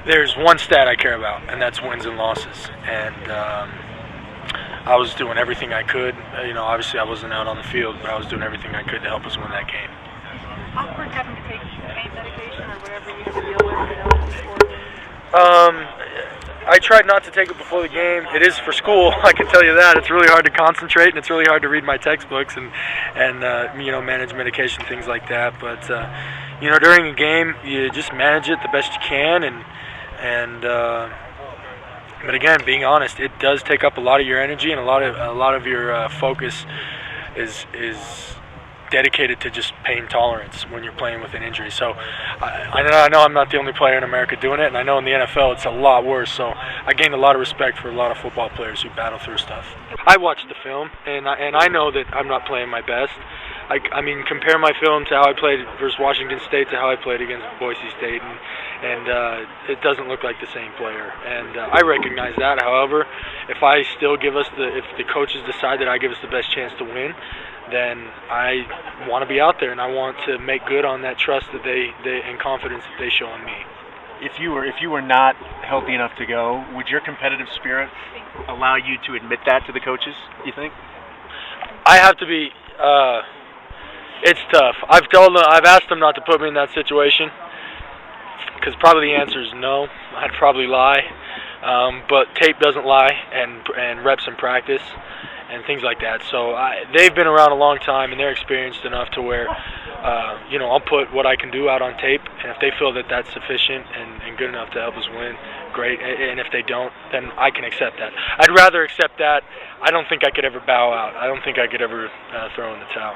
There's one stat I care about, and that's wins and losses. And I was doing everything I could. Obviously I wasn't out on the field, but I was doing everything I could to help us win that game. Awkward having to take pain medication or whatever you have to deal with before? I tried not to take it before the game. It is for school, I can tell you that. It's really hard to concentrate, and it's really hard to read my textbooks and manage medication, things like that. But during a game, you just manage it the best you can, but again, being honest, it does take up a lot of your energy, and a lot of your focus is dedicated to just pain tolerance when you're playing with an injury. So I know I'm not the only player in America doing it, and I know in the NFL it's a lot worse. So I gained a lot of respect for a lot of football players who battle through stuff. I watched the film, and I know that I'm not playing my best. I mean, compare my film to how I played versus Washington State to how I played against Boise State, and it doesn't look like the same player. And I recognize that. However, if the coaches decide that I give us the best chance to win, then I want to be out there, and I want to make good on that trust that they and confidence that they show in me. If you were not healthy enough to go, would your competitive spirit allow you to admit that to the coaches, you think? I have to be. It's tough. I've asked them not to put me in that situation, because probably the answer is no. I'd probably lie, but tape doesn't lie, and reps and practice and things like that. So they've been around a long time, and they're experienced enough to where I'll put what I can do out on tape, and if they feel that that's sufficient and good enough to help us win, great. And if they don't, then I can accept that. I'd rather accept that. I don't think I could ever bow out. I don't think I could ever throw in the towel.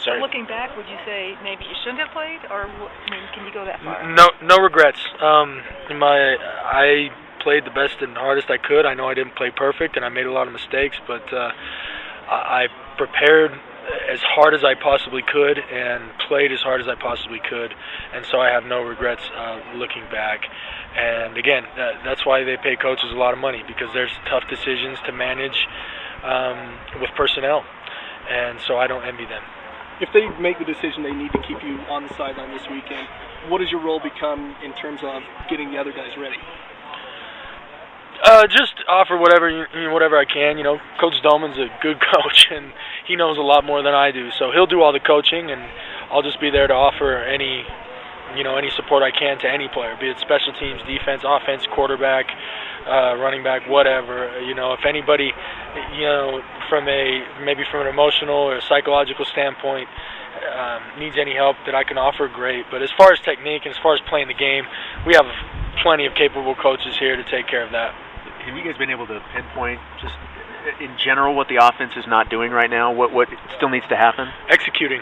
So looking back, would you say maybe you shouldn't have played, or can you go that far? No regrets. I played the best and hardest I could. I know I didn't play perfect, and I made a lot of mistakes, but I prepared as hard as I possibly could and played as hard as I possibly could, and so I have no regrets looking back. And again, that's why they pay coaches a lot of money, because there's tough decisions to manage with personnel, and so I don't envy them. If they make the decision they need to keep you on the sideline this weekend, what does your role become in terms of getting the other guys ready? Just offer whatever I can. Coach Doman's a good coach, and he knows a lot more than I do. So he'll do all the coaching, and I'll just be there to offer any support I can to any player, be it special teams, defense, offense, quarterback, running back, whatever. If anybody, from an emotional or psychological standpoint, needs any help that I can offer, great. But as far as technique and as far as playing the game, we have plenty of capable coaches here to take care of that. Have you guys been able to pinpoint, just in general, what the offense is not doing right now? What still needs to happen? Executing.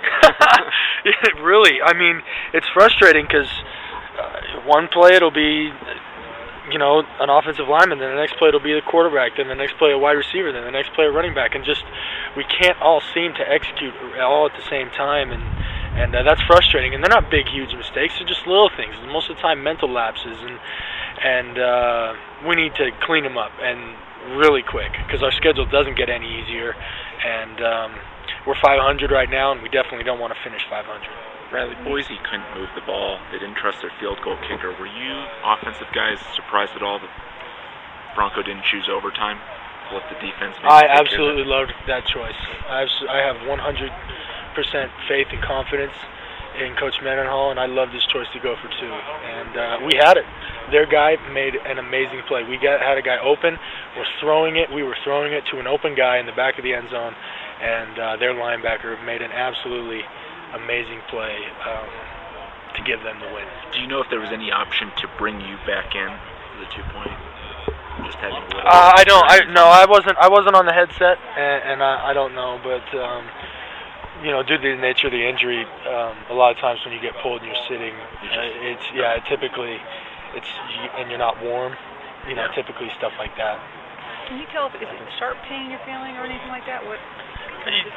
Really. I mean, it's frustrating because one play it'll be, an offensive lineman, then the next play it'll be the quarterback, then the next play a wide receiver, then the next play a running back, and just we can't all seem to execute all at the same time, and that's frustrating. And they're not big, huge mistakes; they're just little things. Most of the time, mental lapses, and we need to clean them up and really quick, because our schedule doesn't get any easier, and we're 500 right now, and we definitely don't want to finish 500. Riley, Boise couldn't move the ball. They didn't trust their field goal kicker. Were you offensive guys surprised at all that Bronco didn't choose overtime to let the defense make I absolutely loved that choice. I have 100% faith and confidence in Coach Mendenhall, and I loved his choice to go for two. And we had it. Their guy made an amazing play. Had a guy open. We were throwing it to an open guy in the back of the end zone, and their linebacker made an absolutely amazing play to give them the win. Do you know if there was any option to bring you back in for the 2-point? Just having I don't. I wasn't on the headset, and I don't know. But due to the nature of the injury, a lot of times when you get pulled and you're sitting, typically and you're not warm. Typically stuff like that. Can you tell if it's sharp pain you're feeling or anything like that? What?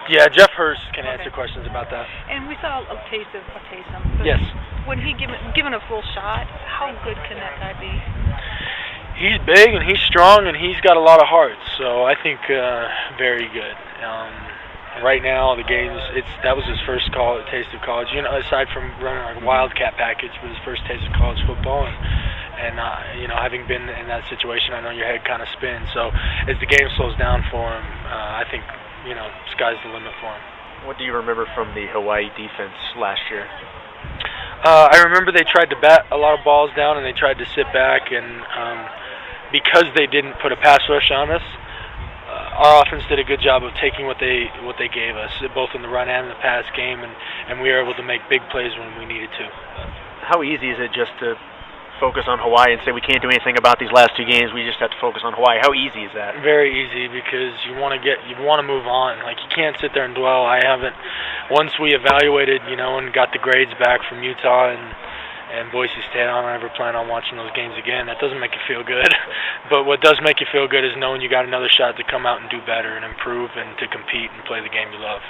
Yeah, Jeff Hurst can answer questions about that. And we saw a taste of him. Yes. When he given a full shot, how good can that guy be? He's big and he's strong and he's got a lot of heart. So I think very good. Right now, the games, that was his first taste of college. Aside from running like a Wildcat package, but his first taste of college football. Having been in that situation, I know your head kind of spins. So as the game slows down for him, I think sky's the limit for him. What do you remember from the Hawaii defense last year? I remember they tried to bat a lot of balls down and they tried to sit back, and because they didn't put a pass rush on us, our offense did a good job of taking what they gave us, both in the run and the pass game, and we were able to make big plays when we needed to. How easy is it just to focus on Hawaii and say we can't do anything about these last two games, we just have to focus on Hawaii? How easy is that? Very easy, because you want to move on. Like, you can't sit there and dwell. Once we evaluated, and got the grades back from Utah and Boise State, I don't ever plan on watching those games again. That doesn't make you feel good. But what does make you feel good is knowing you got another shot to come out and do better and improve and to compete and play the game you love.